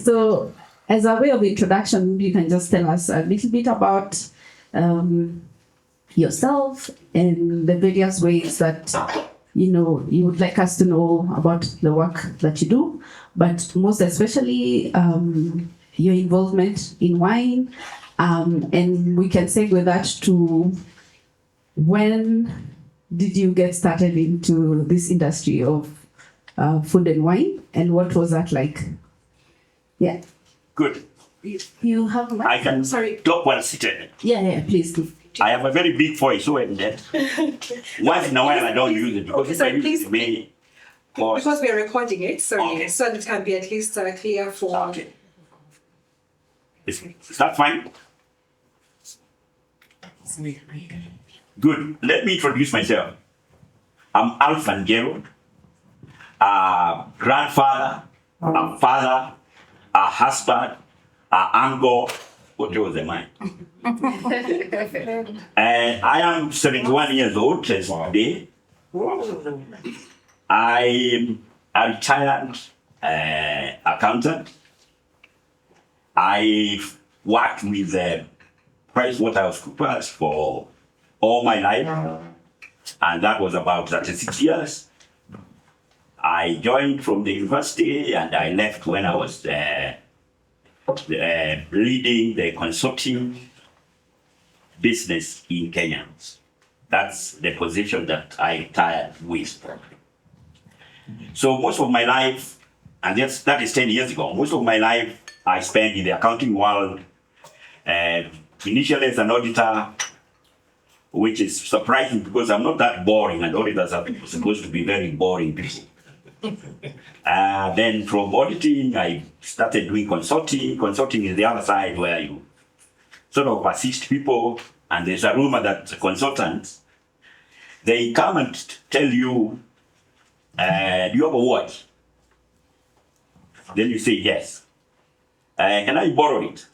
So, as a way of introduction, you can just tell us a little bit about yourself and the various ways that you would like us to know about the work that you do, but most especially your involvement in wine, and we can segue that to when did you get started into this industry of food and wine, and what was that like? Yeah. Good. You have a mic? I can talk while seated. Yeah, please do. I have a very big voice, so and that. Once in a while I don't use it because Okay, if I use it, may cause. Because we are recording it, so Okay. so it can be at least clear for. Okay. Is that fine? Good. Let me introduce myself. I'm Alphan Njeru, a grandfather, a father, a husband, a uncle. What else am I? And I am 71 years old as of today. I am a retired accountant. I've worked with PricewaterhouseCoopers for all my life, and that was about 36 years. I joined from the university and I left when I was leading the consulting business in Kenya. That's the position that I retired with. So most of my life, and that is 10 years ago, most of my life I spent in the accounting world, initially as an auditor, which is surprising because I'm not that boring, and auditors are supposed to be very boring people. Then from auditing, I started doing consulting. Consulting is the other side where you sort of assist people, and there's a rumor that consultants, they come and tell you, do you have a watch? Then you say yes. Can I borrow it?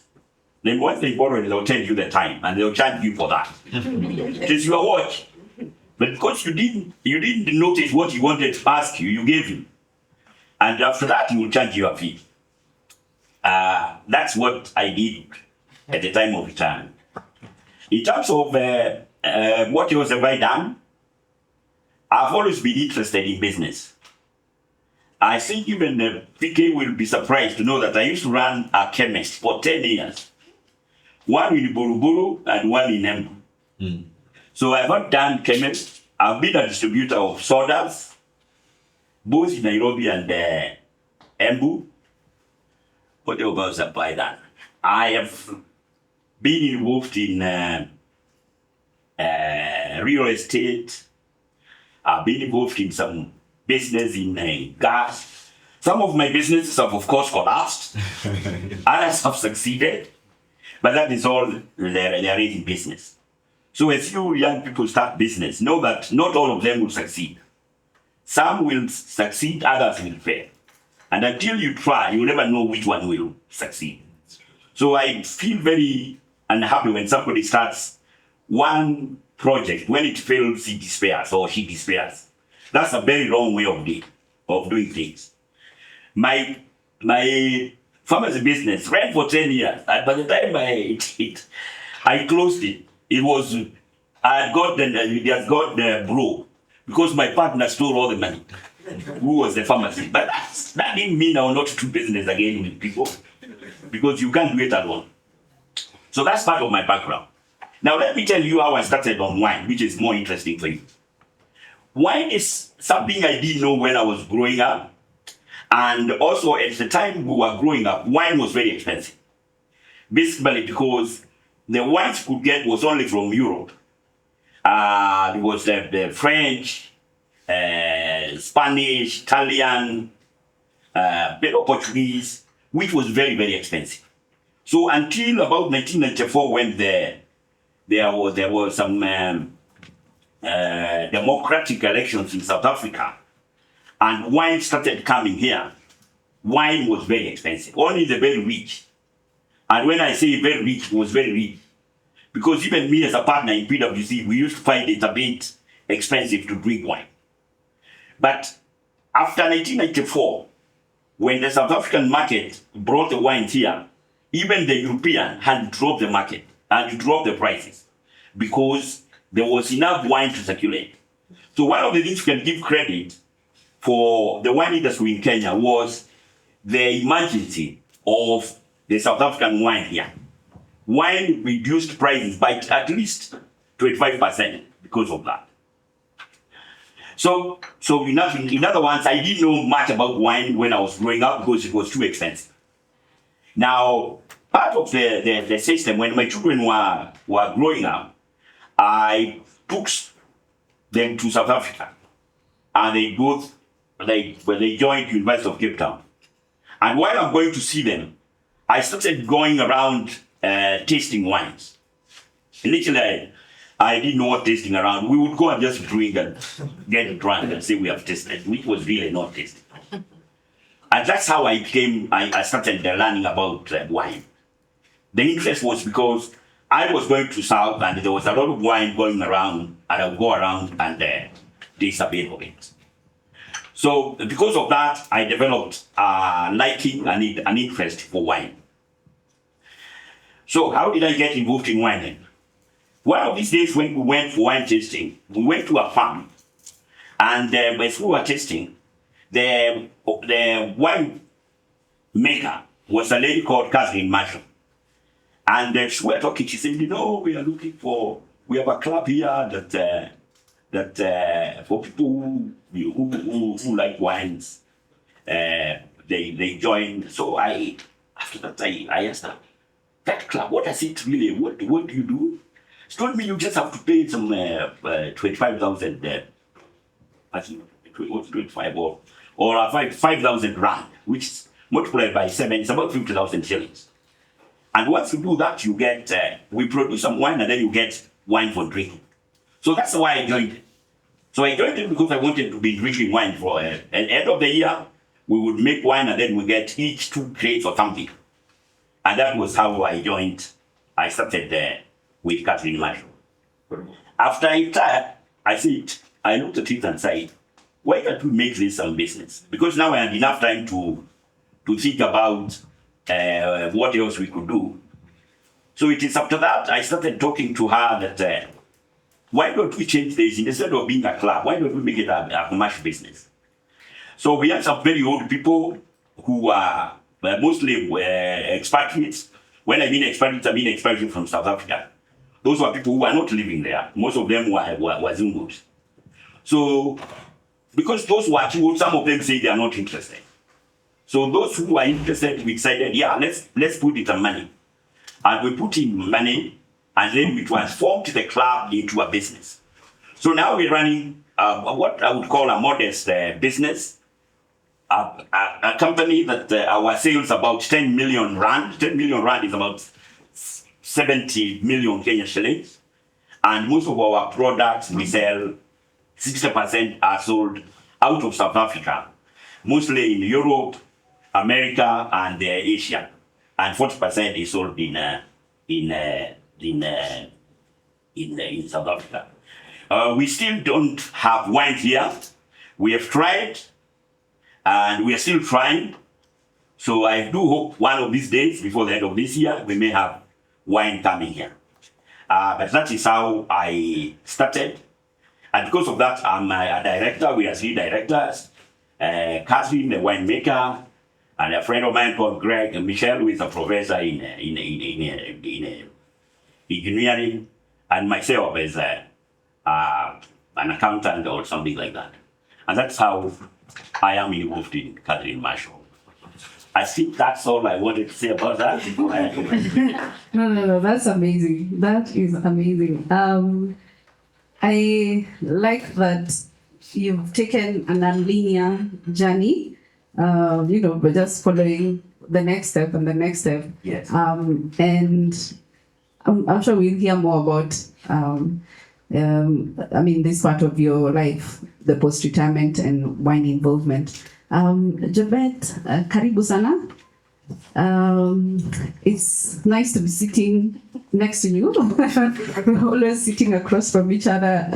Then once they borrow it, they'll tell you the time, and they'll charge you for that. It is your watch. But because you didn't notice what he wanted to ask you, you gave him. And after that, he will charge you a fee. That's what I did at the time of retirement. In terms of what else have I done, I've always been interested in business. I think even the PK will be surprised to know that I used to run a chemist for 10 years. One in Buruburu and one in Embu. So I've not done chemist. I've been a distributor of sodas, both in Nairobi and Embu. What else have I done? I have been involved in real estate. I've been involved in some business in gas. Some of my businesses have, of course, collapsed. Others have succeeded. But that is all there is in business. So as you young people start business, know that not all of them will succeed. Some will succeed, others will fail. And until you try, you never know which one will succeed. So I feel very unhappy when somebody starts one project. When it fails, he despairs or she despairs. That's a very wrong way of doing things. My pharmacy business ran for 10 years. And by the time I closed it, I had got broke because my partner stole all the money. Who was the pharmacy? But that didn't mean I will not do business again with people, because you can't do it alone. So that's part of my background. Now let me tell you how I started on wine, which is more interesting for you. Wine is something I didn't know when I was growing up. And also at the time we were growing up, wine was very expensive. Basically because the wines you could get was only from Europe. It was the French, Spanish, Italian, bit of Portuguese, which was very, very expensive. So until about 1994, when there were some democratic elections in South Africa, and wine started coming here, wine was very expensive. Only the very rich. And when I say very rich, it was very rich. Because even me as a partner in PwC, we used to find it a bit expensive to drink wine. But after 1994, when the South African market brought the wine here, even the European had dropped the market and dropped the prices because there was enough wine to circulate. So one of the things we can give credit for the wine industry in Kenya was the emergency of the South African wine here. Wine reduced prices by at least 25% because of that. So in other words, I didn't know much about wine when I was growing up because it was too expensive. Now, part of the system, when my children were growing up, I took them to South Africa, and they joined University of Cape Town. And while I'm going to see them, I started going around tasting wines. Literally, I didn't know what tasting around. We would go and just drink and get drunk and say we have tasted, which was really not tasting. And that's how I started learning about wine. The interest was because I was going to South and there was a lot of wine going around, and I would go around and taste a bit of it. So because of that, I developed a liking and an interest for wine. So how did I get involved in wine then? One of these days when we went for wine tasting, we went to a farm. And as we were tasting, the wine maker was a lady called Catherine Marshall. And she were talking, she said, we have a club here that for people who like wines, they join. So after that I asked her, that club, what does it really, what do you do? She told me you just have to pay some 25,000, I think 25 or 5,000 rand, which is multiplied by 7, it's about 50,000 shillings. And once you do that, you get, we produce some wine and then you get wine for drinking. So that's why I joined it. So I joined it because I wanted to be drinking wine for at the end of the year. We would make wine and then we get each 2 crates or something. And that was how I joined. I started with Catherine Marshall. After I retired, I looked at it and said, why can't we make this some business? Because now I had enough time to think about what else we could do. So it is after that I started talking to her that why don't we change this? Instead of being a club, why don't we make it a commercial business? So we had some very old people who are mostly expatriates. When I mean expatriates, I mean expatriates from South Africa. Those were people who are not living there. Most of them were Zungos. So, because those who are too old, some of them say they are not interested. So those who are interested, we decided, let's put it on money. And we put in money, and then we transformed the club into a business. So now we're running what I would call a modest business, a company that our sales about 10 million rand. 10 million rand is about 70 million Kenyan shillings. And most of our products we sell, 60% are sold out of South Africa, mostly in Europe, America, and Asia. And 40% is sold in South Africa. We still don't have wine here. We have tried, and we are still trying. So I do hope one of these days, before the end of this year, we may have wine coming here. But that is how I started. And because of that, I'm a director. We are 3 directors. Catherine, the winemaker, and a friend of mine called Greg and Michelle, who is a professor in engineering, and myself as an accountant or something like that. And that's how I am involved in Catherine Marshall. I think that's all I wanted to say about that. No, that's amazing. That is amazing. I like that you've taken a non-linear journey, but just following the next step and the next step. Yes. And I'm sure we'll hear more about, this part of your life, the post-retirement and wine involvement. Jebet, karibu sana. It's nice to be sitting next to you. We're always sitting across from each other,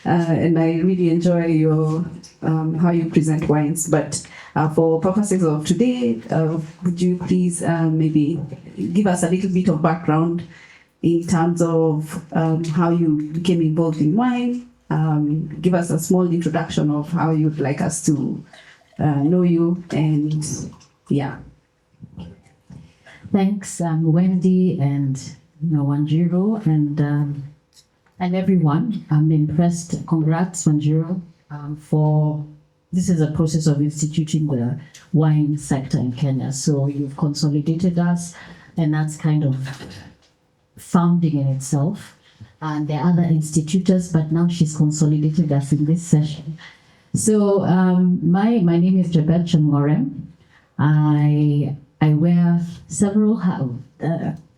and I really enjoy your how you present wines. But for purposes of today, would you please maybe give us a little bit of background in terms of how you became involved in wine? Give us a small introduction of how you'd like us to know you, and yeah. Thanks, Wendy and Njoroge and everyone. I'm impressed. Congrats, Njoroge, for this is a process of instituting the wine sector in Kenya. So you've consolidated us, and that's kind of founding in itself. And there are other institutors, but now she's consolidated us in this session. So my name is Jebet Chemng'orem. I wear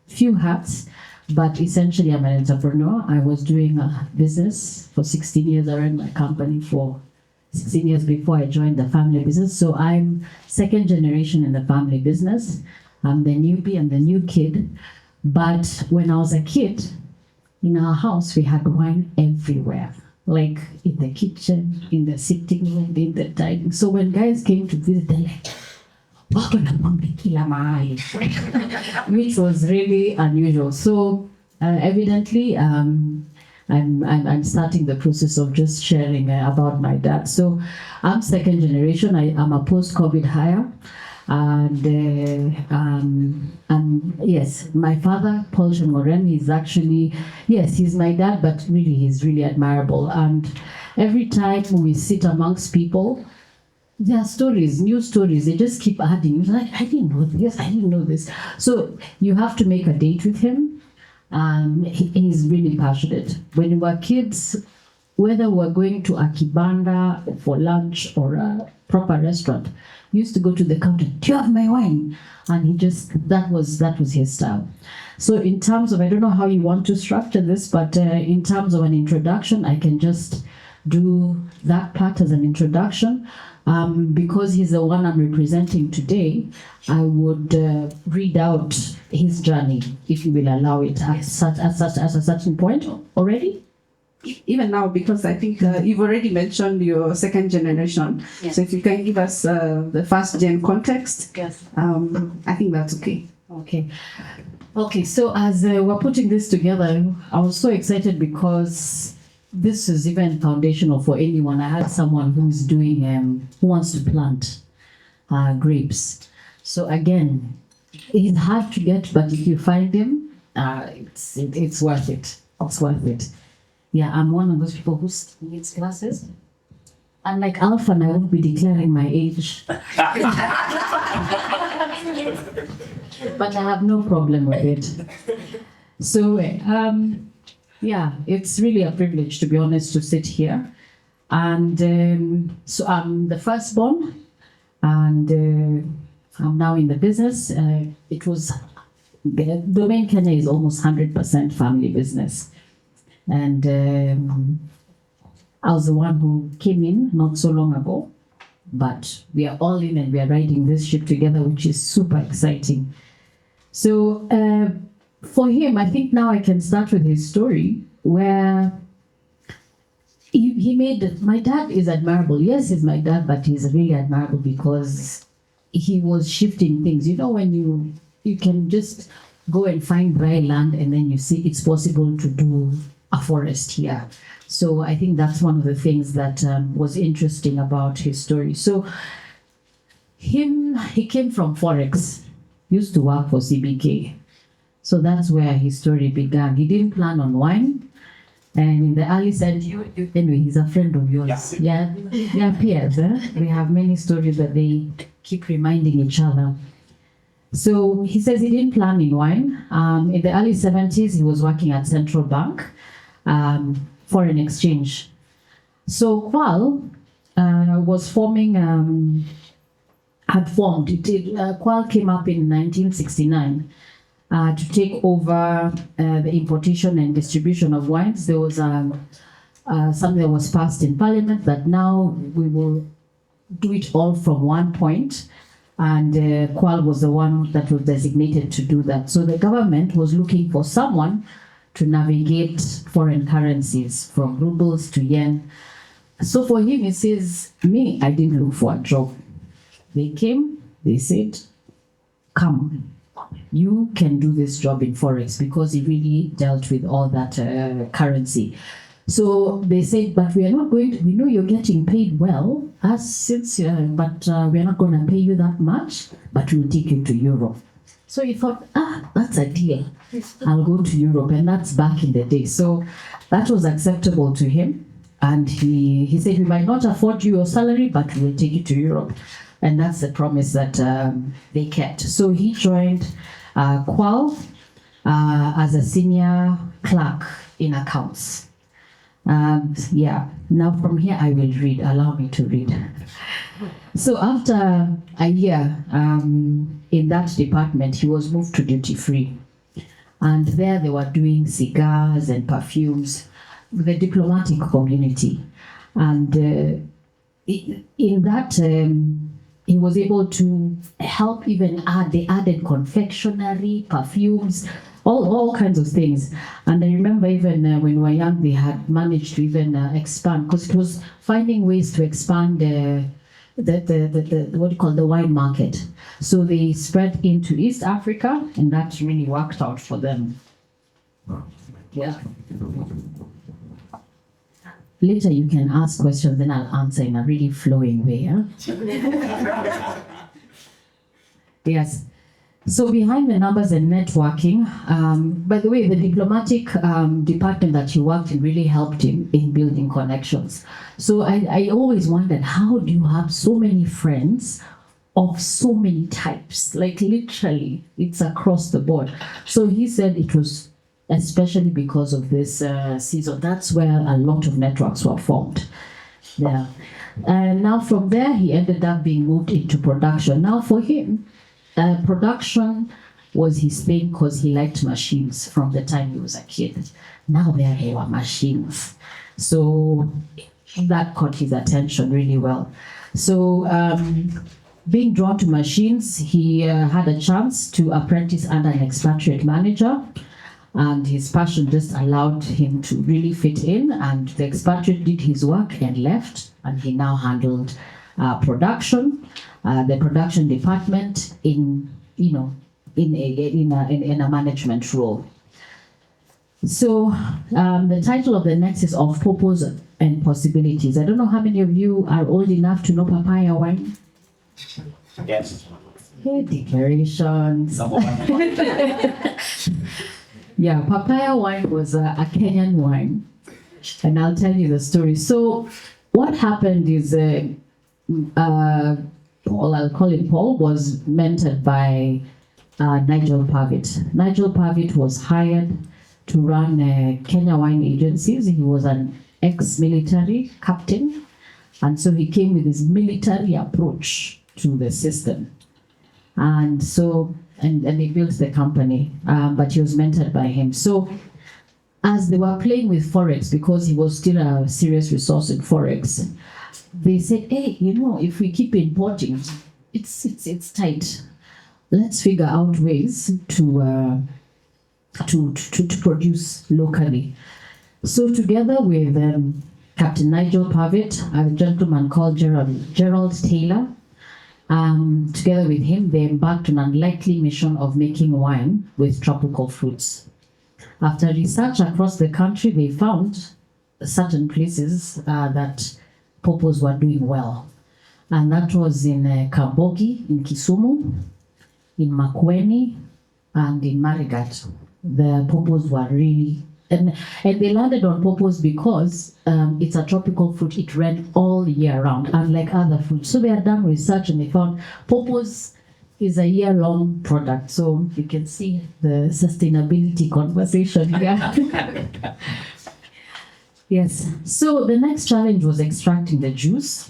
few hats, but essentially I'm an entrepreneur. I was doing a business for 16 years. I ran my company for 16 years before I joined the family business. So I'm second generation in the family business. I'm the newbie and the new kid. But when I was a kid, in our house, we had wine everywhere, like in the kitchen, in the sitting room, in the dining. So when guys came to visit, they're like, which was really unusual. So evidently, I'm starting the process of just sharing about my dad. So I'm second generation. I'm a post-COVID hire. And yes, my father, Paul Chemng'orem, he's actually, yes, he's my dad, but really, he's really admirable. And every time we sit amongst people, there are stories, new stories, they just keep adding. Like, I didn't know this, I didn't know this. So you have to make a date with him. He's really passionate. When we were kids, whether we're going to a kibanda for lunch or a proper restaurant, we used to go to the counter, do you have my wine? And he just, that was his style. So in terms of, I don't know how you want to structure this, but in terms of an introduction, I can just do that part as an introduction. Because he's the one I'm representing today, I would read out his journey, if you will allow it, at a certain point already. Even now, because I think you've already mentioned your second generation. Yes. So if you can give us the first gen context, Yes. I think that's okay. Okay, so as we're putting this together, I was so excited because this is even foundational for anyone. I had someone who's doing, who wants to plant grapes. So again, it's hard to get, but if you find him, it's worth it. It's worth it. Yeah, I'm one of those people who needs glasses. And like Alphan, I won't be declaring my age. But I have no problem with it. So, yeah, it's really a privilege, to be honest, to sit here. And so I'm the firstborn, and I'm now in the business. It was, Domaine Kenya is almost 100% family business. And I was the one who came in not so long ago, but we are all in and we are riding this ship together, which is super exciting. So for him, I think now I can start with his story, where he made, my dad is admirable. Yes, he's my dad, but he's really admirable because he was shifting things. You know, when you can just go and find dry land and then you see it's possible to do a forest here. So I think that's one of the things that was interesting about his story. So he came from Forex, used to work for CBK. So that's where his story began. He didn't plan on wine. And in the early 70s, anyway, he's a friend of yours. Yeah, they are peers. We have many stories that they keep reminding each other. So he says he didn't plan in wine. In the early 70s, he was working at Central Bank, foreign exchange. So Qual was forming, Qual came up in 1969 to take over the importation and distribution of wines. There was something that was passed in Parliament that now we will do it all from one point. And Qual was the one that was designated to do that. So the government was looking for someone to navigate foreign currencies from rubles to yen. So for him, he says, me, I didn't look for a job. They came, they said, come, you can do this job in Forex, because he really dealt with all that currency. So they said, but we are not going to, we know you're getting paid well, but we're not going to pay you that much, but we'll take you to Europe. So he thought, that's a deal. I'll go to Europe. And that's back in the day. So that was acceptable to him. And he said, we might not afford you your salary, but we'll take you to Europe. And that's the promise that they kept. So he joined Qual as a senior clerk in accounts. Now from here I will read. Allow me to read. So after a year in that department, he was moved to duty free. And there they were doing cigars and perfumes with the diplomatic community. And in that, he was able to help even they added confectionery, perfumes, all kinds of things. And I remember even when we were young, they had managed to even expand, because it was finding ways to expand the what you call the wine market. So they spread into East Africa, and that really worked out for them. Yeah. Later you can ask questions, then I'll answer in a really flowing way. Huh? Yes. So behind the numbers and networking, by the way, the diplomatic department that he worked in really helped him in building connections. So I always wondered, how do you have so many friends of so many types? Like literally, it's across the board. So he said it was especially because of this season. That's where a lot of networks were formed. Yeah. And now from there, he ended up being moved into production. Now for him, production was his thing, because he liked machines from the time he was a kid. Now there were machines. So that caught his attention really well. So being drawn to machines, he had a chance to apprentice under an expatriate manager. And his passion just allowed him to really fit in, and the expatriate did his work and left, and he now handled production, the production department in a management role. So the title of the next is Of Purpose and Possibilities. I don't know how many of you are old enough to know papaya wine. Yes. Hey, declarations. Some of us. Yeah, papaya wine was a Kenyan wine, and I'll tell you the story. So what happened is Paul, I'll call him Paul, was mentored by Nigel Pavitt. Nigel Pavitt was hired to run Kenya Wine Agencies. He was an ex-military captain, and so he came with his military approach to the system. And so and they built the company, but he was mentored by him. So as they were playing with Forex, because he was still a serious resource in Forex, they said, hey, if we keep importing, it's tight. Let's figure out ways to produce locally. So together with Captain Nigel Pavitt, a gentleman called Gerald Taylor, together with him, they embarked on an unlikely mission of making wine with tropical fruits. After research across the country, they found certain places that purpose were doing well. And that was in Kambogi, in Kisumu, in Makueni, and in Marigat. The purpose were really, and they landed on purpose because it's a tropical fruit. It ran all year round, unlike other fruits. So they had done research and they found purpose is a year-long product. So you can see the sustainability conversation here. Yes. So the next challenge was extracting the juice.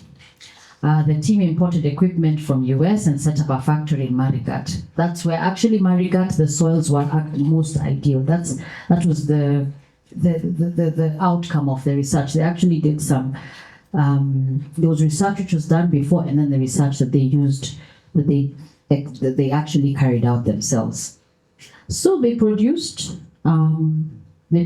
The team imported equipment from US and set up a factory in Marigat. That's where actually Marigat, the soils were most ideal. That was the outcome of the research. They actually did some, there was research which was done before, and then the research that they used, that they actually carried out themselves. So they produced, they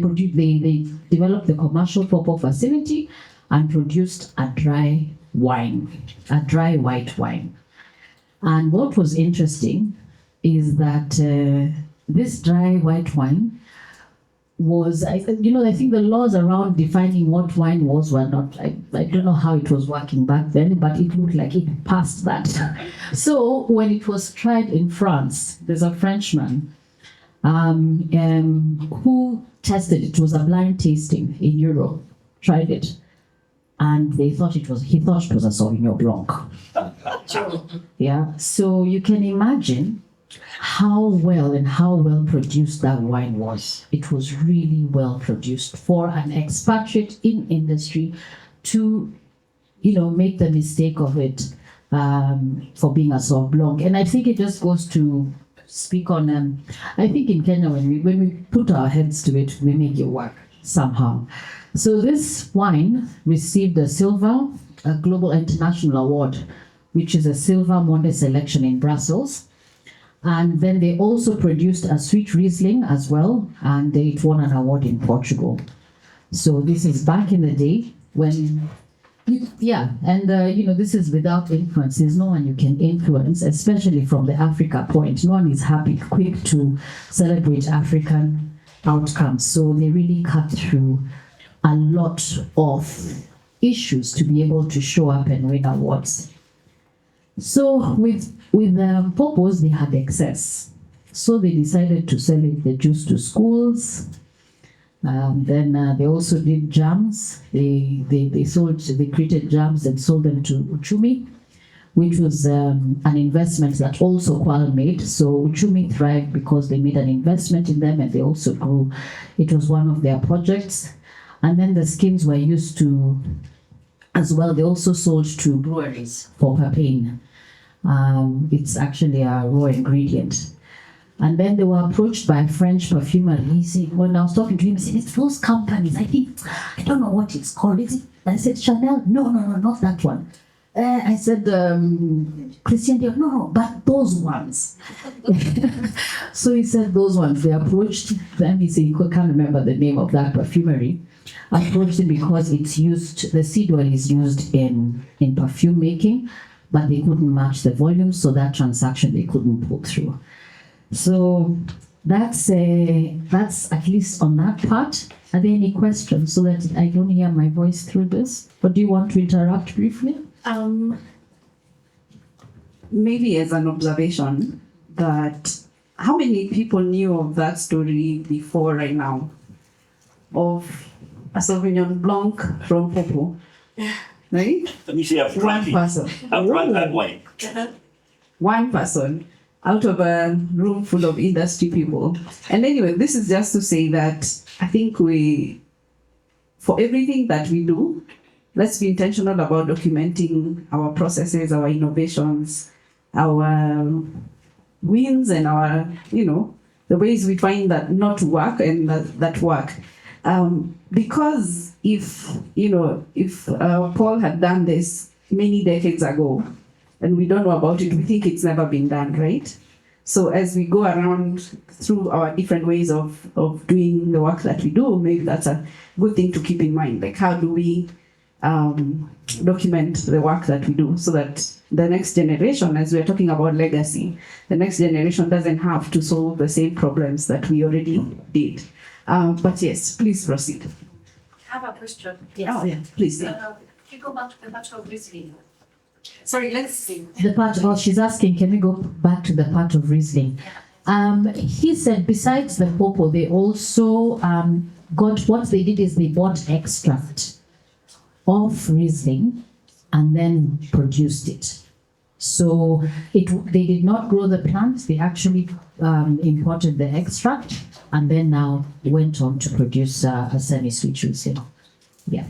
developed the commercial purple facility, and produced a dry wine, a dry white wine. And what was interesting is that this dry white wine was, I think the laws around defining what wine was were not, I don't know how it was working back then, but it looked like it passed that. So when it was tried in France, there's a Frenchman who tested it. It was a blind tasting in Europe, tried it, and he thought it was a Sauvignon Blanc. Yeah, so you can imagine how well produced that wine was. It was really well produced for an expatriate in industry to, make the mistake of it for being a Sauv Blanc. And I think it just goes to speak on, I think in Kenya, when we put our heads to it, we make it work somehow. So this wine received a Global International Award, which is a Silver Monde selection in Brussels. And then they also produced a sweet Riesling as well, and it won an award in Portugal. So this is back in the day when, this is without influence. There's no one you can influence, especially from the Africa point. No one is quick to celebrate African outcomes. So they really cut through a lot of issues to be able to show up and win awards. So with Popos, they had excess. So they decided to sell the juice to schools. Then they also did jams. They created jams and sold them to Uchumi, which was an investment that also Kwal made. So Uchumi thrived because they made an investment in them and they also grew. It was one of their projects. And then the skins were used to, as well, they also sold to breweries for papain. It's actually a raw ingredient. And then they were approached by a French perfumer. He said, when I was talking to him, he said, it's those companies. I don't know what it's called. Is it? I said, Chanel? No, not that one. I said, Christian Dior? No, but those ones. So he said, those ones. They approached them. He said, he can't remember the name of that perfumery. Approached it because it's used, the seed oil is used in perfume making, but they couldn't match the volume, so that transaction they couldn't pull through. So that's at least on that part. Are there any questions so that I don't hear my voice through this? Or do you want to interrupt briefly? Maybe as an observation, that how many people knew of that story before right now? Of a Sauvignon Blanc from Popo? Right? Let me say I've One person. I've drunk that wine. One person out of a room full of industry people. And anyway, this is just to say that I think for everything that we do, let's be intentional about documenting our processes, our innovations, our wins, and our, the ways we find that not work and that work. Because if Paul had done this many decades ago, and we don't know about it, we think it's never been done, right? So as we go around through our different ways of doing the work that we do, maybe that's a good thing to keep in mind. Like, how do we document the work that we do so that the next generation, as we're talking about legacy, the next generation doesn't have to solve the same problems that we already did. But yes, please proceed. I have a question. Yes. Oh, yeah, please. Can you go back to the part of Riesling? Sorry, let's see. She's asking, can we go back to the part of Riesling? He said, besides the Popo, they also what they did is they bought extract of Riesling and then produced it. So they did not grow the plants, they actually imported the extract and then now went on to produce a semi-sweet Riesling. Yeah,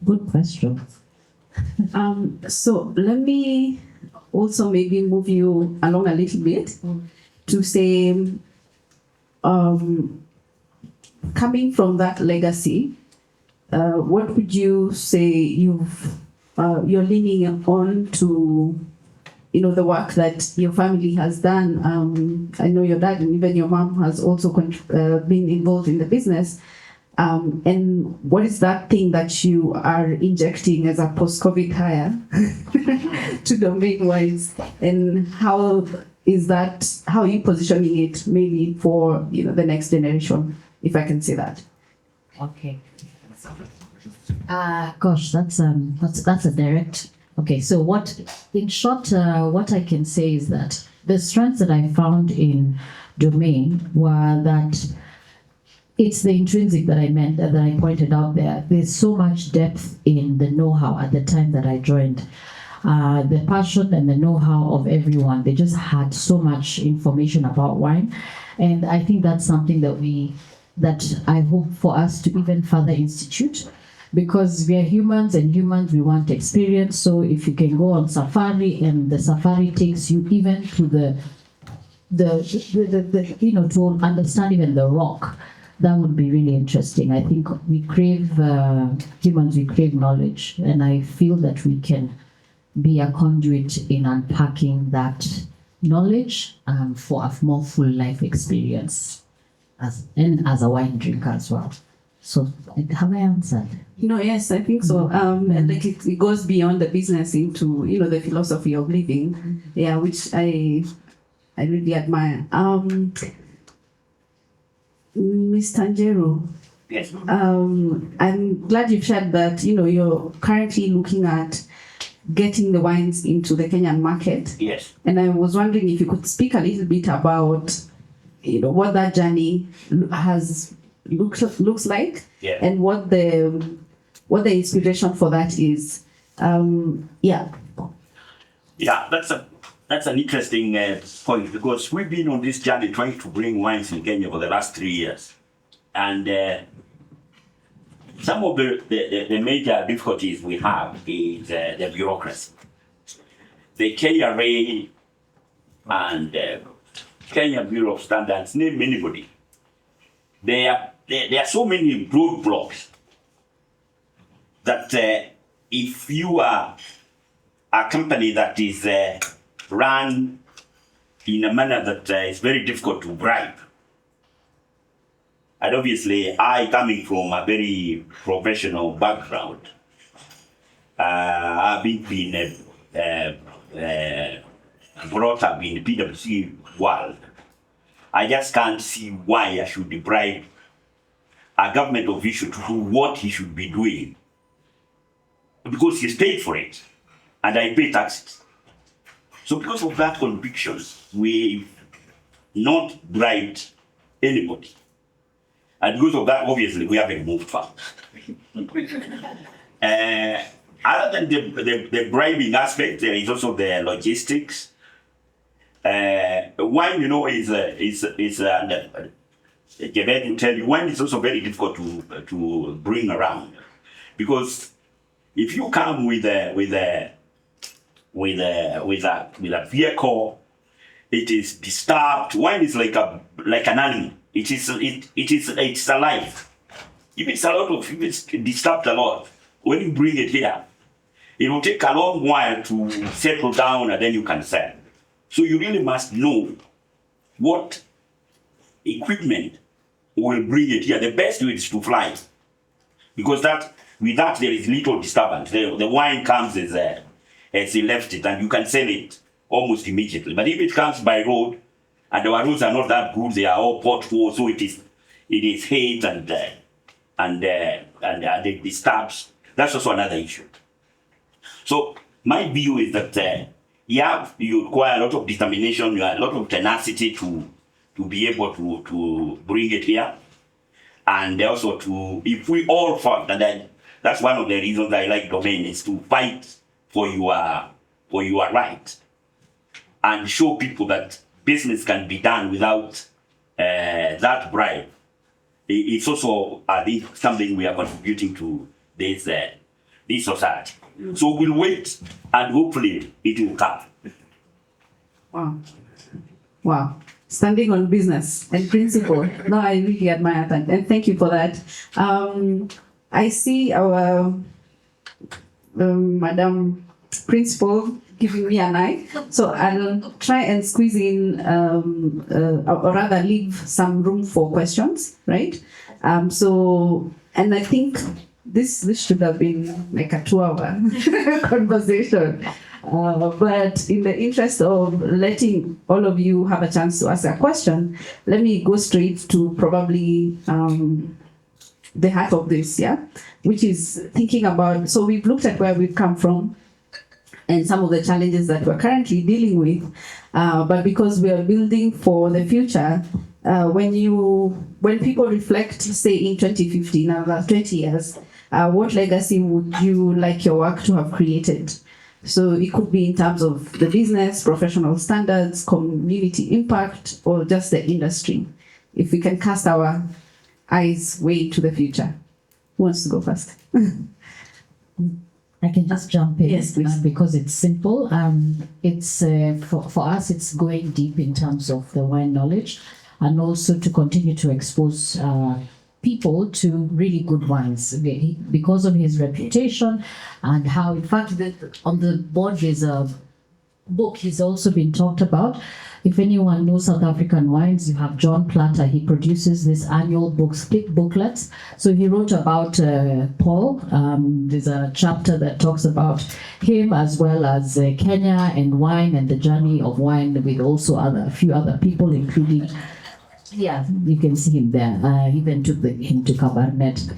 good question. So let me also maybe move you along a little bit to say, coming from that legacy, what would you say you're leaning on to, the work that your family has done? I know your dad and even your mom has also been involved in the business. And what is that thing that you are injecting as a post-COVID hire to Domaine wines, and how are you positioning it maybe for the next generation, if I can say that? Okay. Gosh, that's a direct. Okay, so in short, what I can say is that the strengths that I found in Domaine were that it's the intrinsic that I meant, that I pointed out there. There's so much depth in the know-how at the time that I joined. The passion and the know-how of everyone. They just had so much information about wine. And I think that's something that I hope for us to even further institute, because we are humans, and humans, we want experience. So if you can go on safari and the safari takes you even to the to understand even the rock, that would be really interesting. I think we crave, humans, we crave knowledge, and I feel that we can be a conduit in unpacking that knowledge for a more full life experience as a wine drinker as well. So have I answered? Yes, I think so. Like it goes beyond the business into the philosophy of living, which I really admire. Mr. Njeru, Yes. I'm glad you've shared that you're currently looking at getting the wines into the Kenyan market. Yes. And I was wondering if you could speak a little bit about what that journey looks like, Yeah. and what the inspiration for that is. Yeah, that's an interesting point, because we've been on this journey trying to bring wines in Kenya for the last 3 years, and some of the major difficulties we have is the bureaucracy. The KRA and Kenya Bureau of Standards, name anybody. There are so many roadblocks that if you are a company that is run in a manner that is very difficult to bribe. And obviously, I, coming from a very professional background, I've been brought up in the PwC world. I just can't see why I should bribe a government official to do what he should be doing, because he's paid for it, and I pay taxes. So because of that conviction, we've not bribed anybody. And because of that, obviously, we haven't moved far. Other than the bribing aspect, there is also the logistics. Wine, Jebet will tell you, wine is also very difficult to bring around, because if you come with a vehicle, it is disturbed. Wine is like an animal. It's alive. If it's disturbed a lot, when you bring it here, it will take a long while to settle down, and then you can sell. So you really must know what equipment will bring it here. The best way is to fly, because with that there is little disturbance. The wine comes as he left it, and you can sell it almost immediately. But if it comes by road, and our roads are not that good, they are all potholes, so it is hate and it disturbs. That's also another issue. So my view is that you require a lot of determination, a lot of tenacity to be able to bring it here, and also if we all fight, and that's one of the reasons I like Domaine, is to fight for your right, and show people that business can be done without that bribe. It's also, I think, something we are contributing to this society. So we'll wait, and hopefully it will come. Wow. Standing on business and principle. No, I really admire that, and thank you for that. I see our Madam Principal giving me an eye, so I'll try and squeeze in, or rather leave some room for questions, right? So, and I think this should have been like a 2-hour conversation. But in the interest of letting all of you have a chance to ask a question, let me go straight to probably the heart of this, yeah, which is thinking about. So we've looked at where we've come from and some of the challenges that we're currently dealing with, but because we are building for the future. When people reflect, say in 2050, now that's 20 years, what legacy would you like your work to have created? So it could be in terms of the business, professional standards, community impact, or just the industry. If we can cast our eyes way into the future. Who wants to go first? I can just jump in. Yes, please. Because it's simple. It's for us, it's going deep in terms of the wine knowledge, and also to continue to expose people to really good wines because of his reputation and how, in fact, on the board there's a book he's also been talked about. If anyone knows South African wines, you have John Platter. He produces this annual booklets. So he wrote about Paul. There's a chapter that talks about him, as well as Kenya and wine and the journey of wine, with also a few other people, including, yeah, you can see him there. Even took him to Cabernet.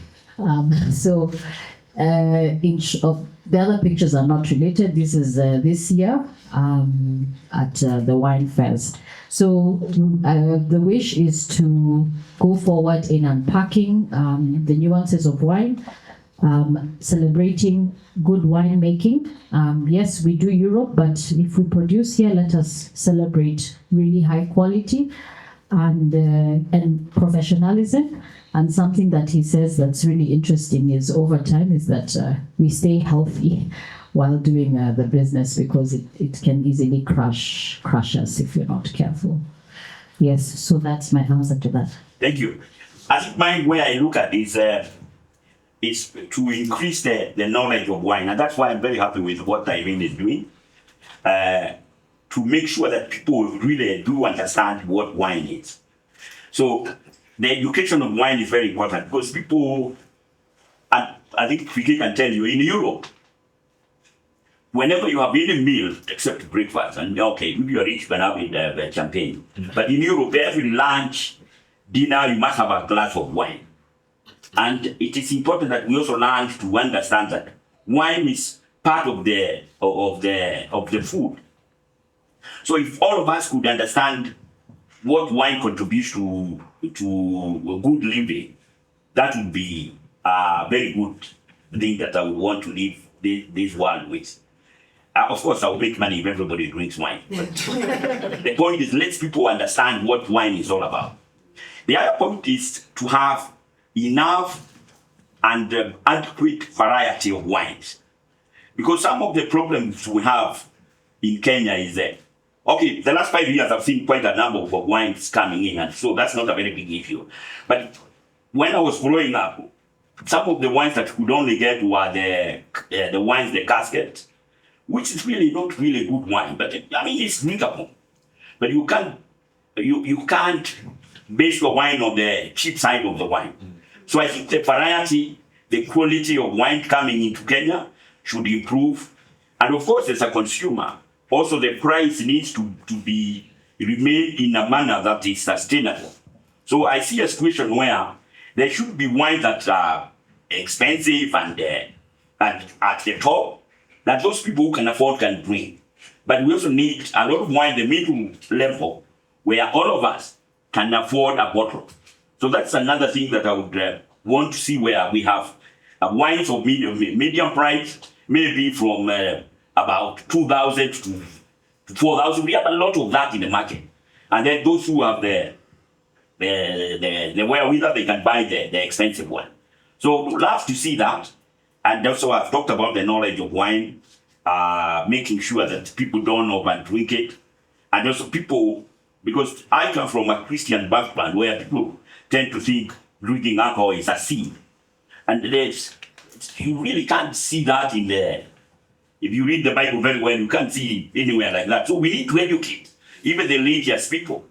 The other pictures are not related. This is this year at the wine fairs. So the wish is to go forward in unpacking the nuances of wine, celebrating good winemaking. Yes, we do Europe, but if we produce here, let us celebrate really high quality and professionalism. And something that he says that's really interesting is over time is that we stay healthy while doing the business, because it can easily crush us if you're not careful. Yes, so that's my answer to that. Thank you. I think my way I look at is to increase the knowledge of wine, and that's why I'm very happy with what Irene is doing, to make sure that people really do understand what wine is. So the education of wine is very important, because people, and I think we can tell you, in Europe, whenever you have any meal except breakfast, and okay, maybe you're rich, you can have the champagne. But in Europe, every lunch, dinner, you must have a glass of wine. And it is important that we also learn to understand that wine is part of the food. So if all of us could understand what wine contributes to good living, that would be a very good thing that I would want to live this world with. Of course, I'll make money if everybody drinks wine. But the point is, let people understand what wine is all about. The other point is to have enough and adequate variety of wines. Because some of the problems we have in Kenya is that, okay, the last 5 years I've seen quite a number of wines coming in, and so that's not a very big issue. But when I was growing up, some of the wines that you could only get were the wines, the casket, which is really not really good wine, but I mean, it's drinkable. But you can't base your wine on the cheap side of the wine. So I think the variety, the quality of wine coming into Kenya should improve. And of course, as a consumer, also the price needs to remain in a manner that is sustainable. So I see a situation where there should be wines that are expensive and at the top, that those people who can afford can drink. But we also need a lot of wine, the middle level, where all of us can afford a bottle. So that's another thing that I would want to see, where we have wines of medium price, maybe from about 2,000 to 4,000. We have a lot of that in the market. And then those who have the wherewithal, they can buy the expensive one. So we'd love to see that. And also I've talked about the knowledge of wine, making sure that people don't overdrink it. And also people, because I come from a Christian background where people tend to think drinking alcohol is a sin. And you really can't see that in the, if you read the Bible very well, you can't see anywhere like that. So we need to educate even the religious people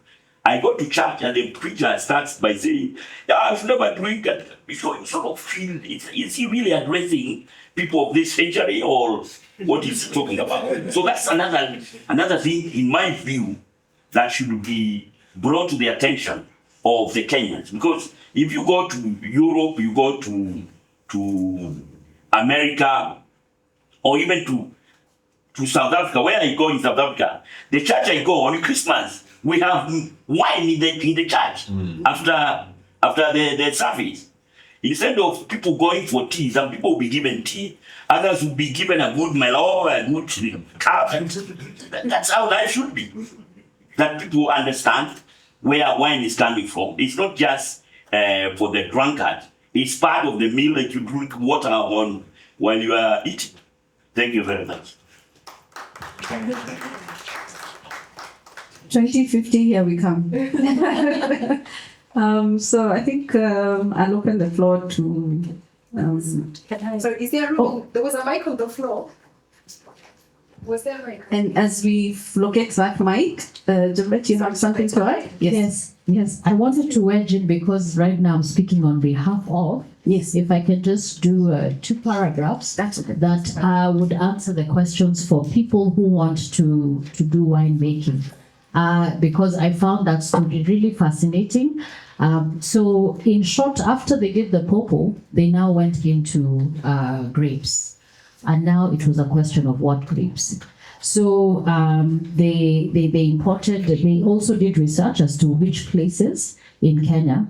I go to church and the preacher starts by saying, "Yeah, I've never drink," and so you sort of feel, is he really addressing people of this century or what he's talking about? So that's another thing, in my view, that should be brought to the attention of the Kenyans. Because if you go to Europe, you go to America, or even to South Africa, where I go in South Africa, the church I go on Christmas, we have wine in the church after the service. Instead of people going for tea, some people will be given tea, others will be given a good melon, a good cup. That's how life should be. That people understand where wine is coming from. It's not just for the drunkard. It's part of the meal that you drink water on while you are eating. Thank you very much. 2050, here we come. So I think I'll open the floor to. So is there room? There was a mic on the floor. Was there a mic? And as we locate that mic, Jebet, you have something to add? Yes. I wanted to wedge in because right now I'm speaking on behalf of. Yes. If I can just do 2 paragraphs That's okay. that would answer the questions for people who want to do winemaking. Because I found that story really fascinating. So in short, after they did the purple, they now went into grapes. And now it was a question of what grapes. So they imported, they also did research as to which places in Kenya.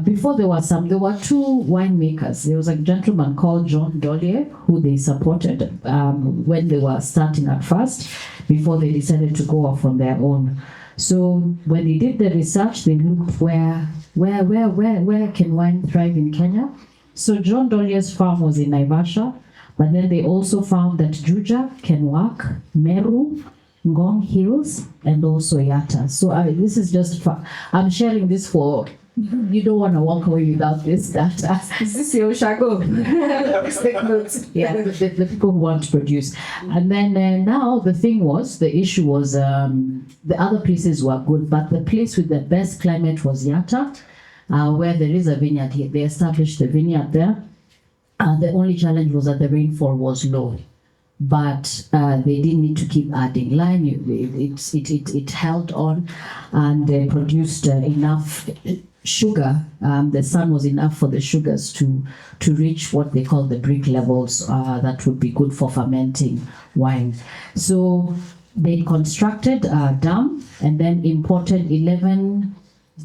Before there were 2 winemakers. There was a gentleman called John Dollier who they supported when they were starting at first, before they decided to go off on their own. So when they did the research, they looked where can wine thrive in Kenya. So John Dollier's farm was in Naivasha, but then they also found that Juja can work, Meru, Ngong Hills, and also Yatta. So this is just I'm sharing this for. You don't want to walk away without this data. Is this your shago? Yeah, the people who want to produce. And then now the issue was the other places were good, but the place with the best climate was Yatta, where there is a vineyard here. They established the vineyard there. The only challenge was that the rainfall was low. But they didn't need to keep adding line. It held on, and they produced enough sugar. The sun was enough for the sugars to reach what they call the brick levels that would be good for fermenting wine. So they constructed a dam and then imported 11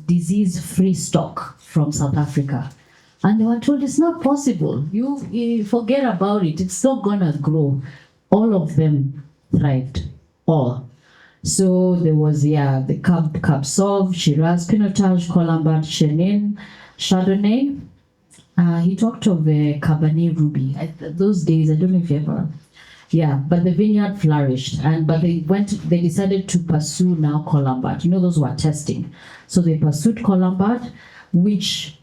disease-free stock from South Africa. And they were told it's not possible. You forget about it. It's not gonna grow. All of them thrived. All. So there was the Cab Sauv, Shiraz, Pinotage, Colombard, Chenin, Chardonnay. He talked of Cabernet Ruby. Those days, I don't know if you ever. Yeah, but the vineyard flourished, but they decided to pursue now Colombard. Those who are testing. So they pursued Colombard, which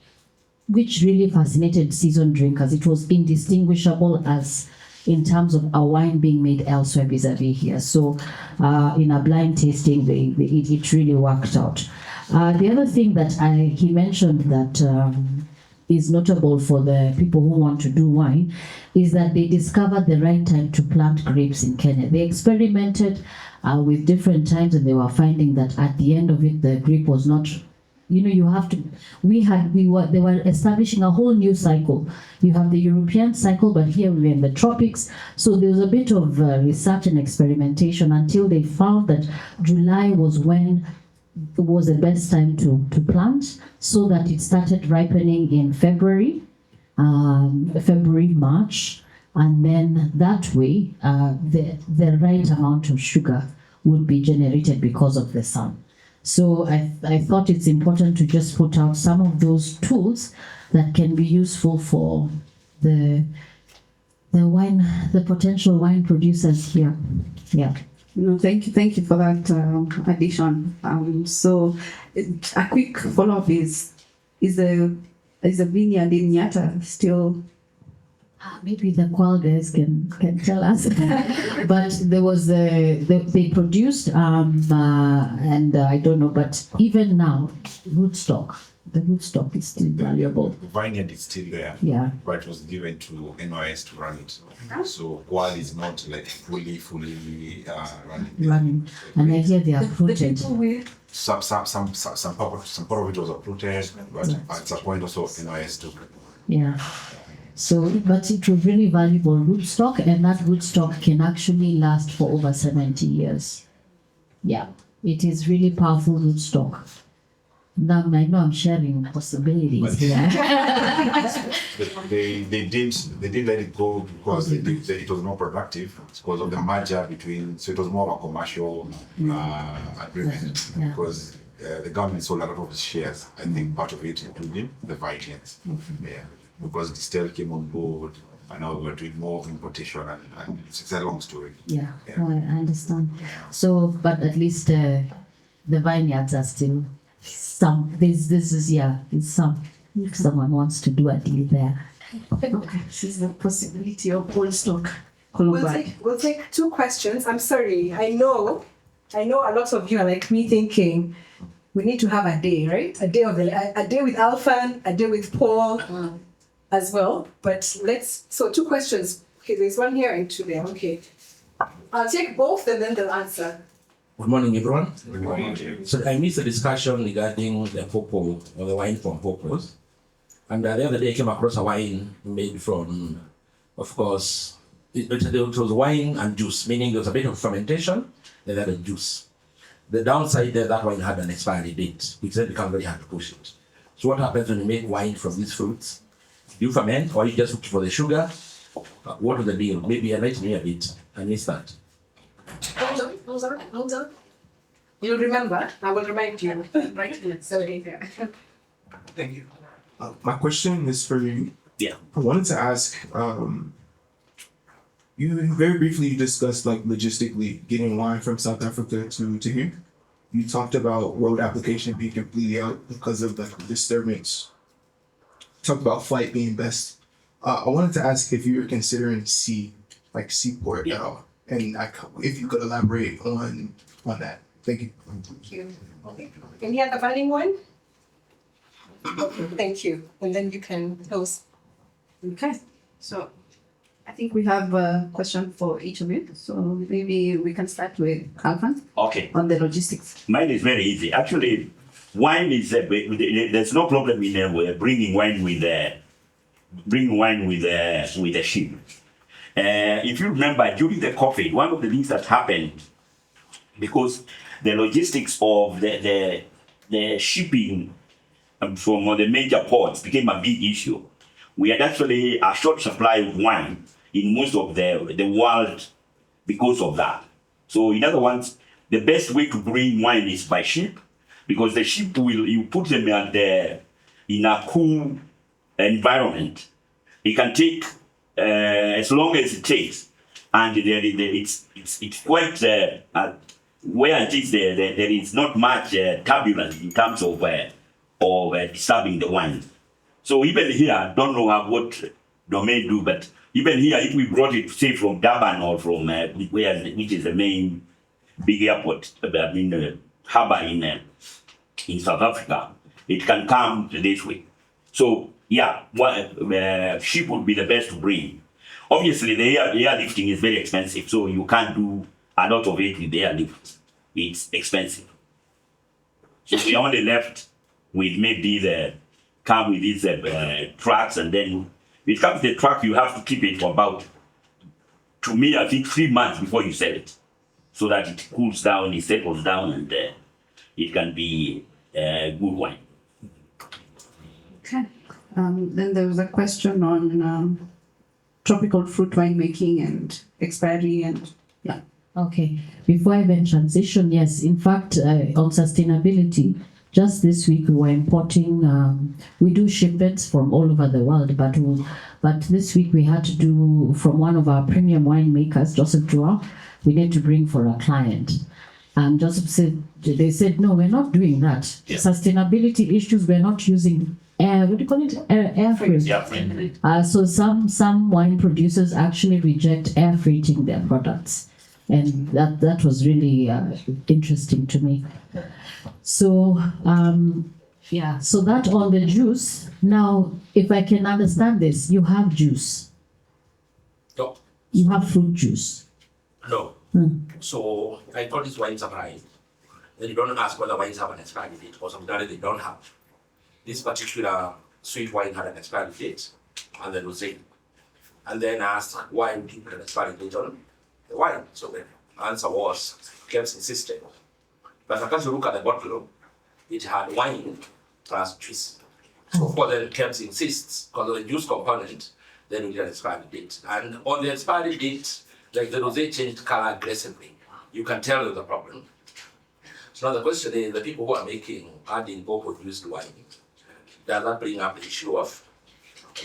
really fascinated seasoned drinkers. It was indistinguishable as in terms of a wine being made elsewhere vis-a-vis here. So in a blind tasting, it really worked out. The other thing that he mentioned that is notable for the people who want to do wine is that they discovered the right time to plant grapes in Kenya. They experimented with different times, and they were finding that at the end of it, the grape was not. They were establishing a whole new cycle. You have the European cycle, but here we're in the tropics. So there was a bit of research and experimentation until they found that July was the best time to plant, so that it started ripening in February, March, and then that way the right amount of sugar would be generated because of the sun. So I thought it's important to just put out some of those tools that can be useful for the potential wine producers here. Yeah. No, thank you for that addition. So a quick follow-up is the vineyard in Yatta still Maybe the choir guys can tell us. But there was they produced and I don't know, but even now, the rootstock is still valuable. The vineyard is still there, Yeah. but it was given to NYS to run it. So Gwal is not like fully running. And I hear they are The uprooted. people with Some part of it was uprooted, but at some point also NYS took. Yeah. So, but it was really valuable rootstock, and that rootstock can actually last for over 70 years. Yeah, it is really powerful rootstock. Now I know I'm sharing possibilities here. They didn't let it go because it was more productive because of the merger between. So it was more of a commercial agreement Yeah. because the government sold a lot of its shares. I think part of it including the vineyards. Yeah, because the still came on board, and now we're doing more importation, and it's a long story. Yeah, Yeah. no, I understand. So, but at least the vineyards are still some. This is it's some. If someone wants to do a deal there. Okay, this is the possibility of old stock coming back. We'll take 2 questions. I'm sorry. I know a lot of you are like me thinking we need to have a day, right? A day with Alphan, a day with Paul as well. But so 2 questions. Okay, there's one here and 2 there. Okay. I'll take both and then they'll answer. Good morning, everyone. Good morning. So I missed the discussion regarding the pawpaw or the wine from pawpaws. And the other day I came across a wine made from, of course, it was wine and juice, meaning there was a bit of fermentation, then there was juice. The downside there, that wine had an expiry date, which then becomes very hard to push it. So what happens when you make wine from these fruits? Do you ferment or you just look for the sugar? What was the deal? Maybe enlighten me a bit. I missed that. Hold on. You'll remember. I will remind you. Right here. Sorry. Yeah. Thank you. My question is for you. Yeah. I wanted to ask, you very briefly discussed like logistically getting wine from South Africa to here. You talked about road application being completely out because of the disturbance. Talked about flight being best. I wanted to ask if you were considering seaport at all, and if you could elaborate on that. Thank you. Thank you. Okay. Any other burning one? Okay, thank you. And then you can close. Okay, so I think we have a question for each of you. So maybe we can start with Alphan Okay. on the logistics. Mine is very easy. Actually, wine is there's no problem in bringing wine with the ship. If you remember, during the COVID, one of the things that happened, because the logistics of the shipping from the major ports became a big issue. We had actually a short supply of wine in most of the world because of that. So in other words, the best way to bring wine is by ship, because the ship you put them in a cool environment. It can take as long as it takes, and it's quite where it is there is not much turbulence in terms of disturbing the wine. So even here, I don't know what Domaine do, but even here, if we brought it, say, from Durban or from which is the main big airport, harbor in South Africa, it can come this way. So yeah, ship would be the best to bring. Obviously, the airlifting is very expensive, so you can't do a lot of it with the airlift. It's expensive. So we only left with maybe come with these trucks, and then when it comes to the truck, you have to keep it for about, to me, I think 3 months before you sell it, so that it cools down, it settles down, and it can be good wine. Okay. Then there was a question on tropical fruit winemaking and expiry and yeah. Okay, before I even transition, yes, in fact, on sustainability, just this week we were importing, we do shipments from all over the world, but this week we had to do from one of our premium winemakers, Joseph Joao, we need to bring for a client. And they said, no, we're not doing that. Yeah. Sustainability issues, we're not using what do you call it? Air freight. Yeah, friend. So some wine producers actually reject air freighting their products, and that was really interesting to me. So yeah, so that on the juice. Now, if I can understand this, you have juice, No, you have fruit juice. no. So I call this wine supply. Then you don't ask whether wines have an expiry date, or sometimes they don't have. This particular sweet wine had an expiry date, and then rosé. And then ask why we didn't put an expiry date on the wine. So the answer was Kebs insisted. But as you look at the bottle, it had wine plus juice. So of course then Kebs insists, because of the juice component, then we did an expiry date. And on the expiry date, like the rosé changed color aggressively. You can tell there's a problem. So now the question is, the people who are adding produced wine, does that bring up the issue of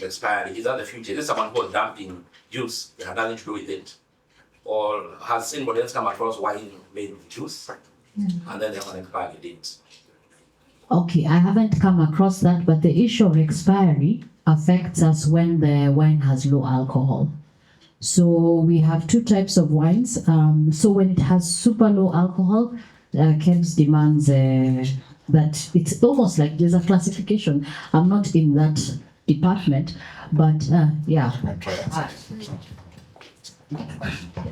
expiry? Is that the future? Is there someone who is dumping juice that had nothing to do with it? Or has anybody else come across wine made with juice and then they have an expiry date? Okay, I haven't come across that, but the issue of expiry affects us when the wine has low alcohol. So we have two types of wines. So when it has super low alcohol, Kebs demands that it's almost like there's a classification. I'm not in that department, but yeah.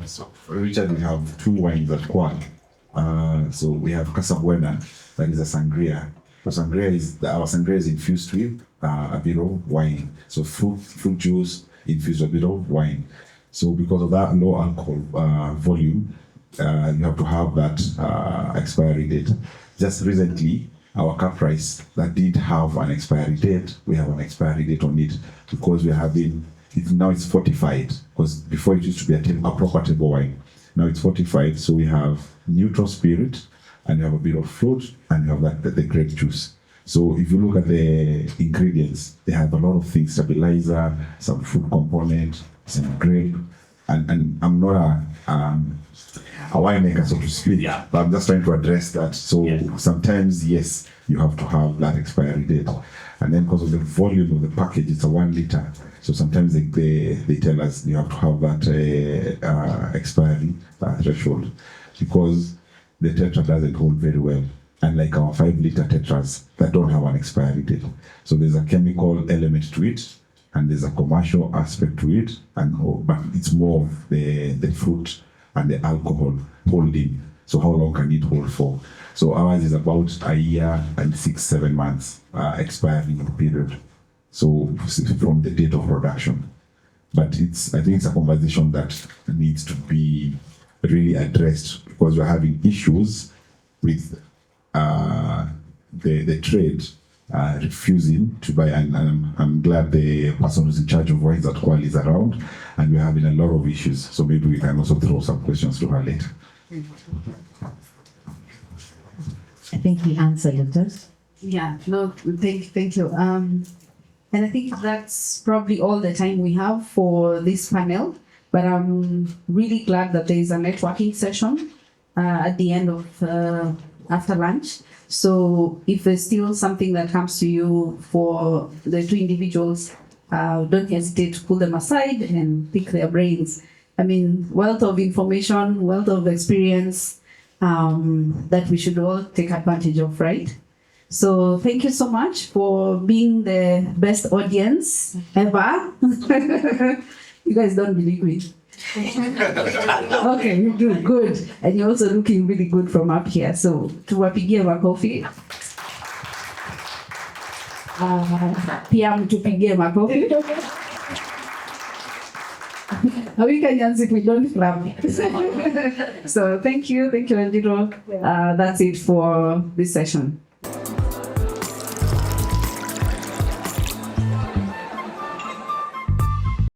So for Richard, we have two wines at Kwan. So we have Casa Buena, that is a sangria. So our sangria is infused with a bit of wine. So fruit juice infused with a bit of wine. So because of that low alcohol volume, you have to have that expiry date. Just recently, our cup rice that did have an expiry date, we have an expiry date on it because now it's fortified. Because before it used to be a proper table wine. Now it's fortified, so we have neutral spirit, and you have a bit of fruit, and you have the grape juice. So if you look at the ingredients, they have a lot of things: stabilizer, some fruit component, some grape, and I'm not a winemaker, so to speak. Yeah. But I'm just trying to address that. So sometimes, yes, you have to have that expiry date. And then because of the volume of the package, it's a 1 liter. So sometimes they tell us you have to have that expiry threshold because the tetra doesn't hold very well. Unlike our 5 liter tetras that don't have an expiry date. So there's a chemical element to it, and there's a commercial aspect to it, but it's more of the fruit and the alcohol holding. So how long can it hold for? So ours is about a year and 6-7 months expiring period. So from the date of production. But I think it's a conversation that needs to be really addressed because we're having issues with the trade refusing to buy, and I'm glad the person who's in charge of wines at Kwal is around, and we're having a lot of issues. So maybe we can also throw some questions to her later. I think he answered it. Yeah, no, thank you. And I think that's probably all the time we have for this panel. But I'm really glad that there is a networking session at the end of after lunch. So if there's still something that comes to you for the two individuals, don't hesitate to pull them aside and pick their brains. I mean, wealth of information, wealth of experience that we should all take advantage of, right? So thank you so much for being the best audience ever. You guys don't believe me. Okay, you do good, and you're also looking really good from up here. So tuwapigie makofi. Pia mtupigie makofi. We can dance if we don't clap. So thank you, Njiro. That's it for this session.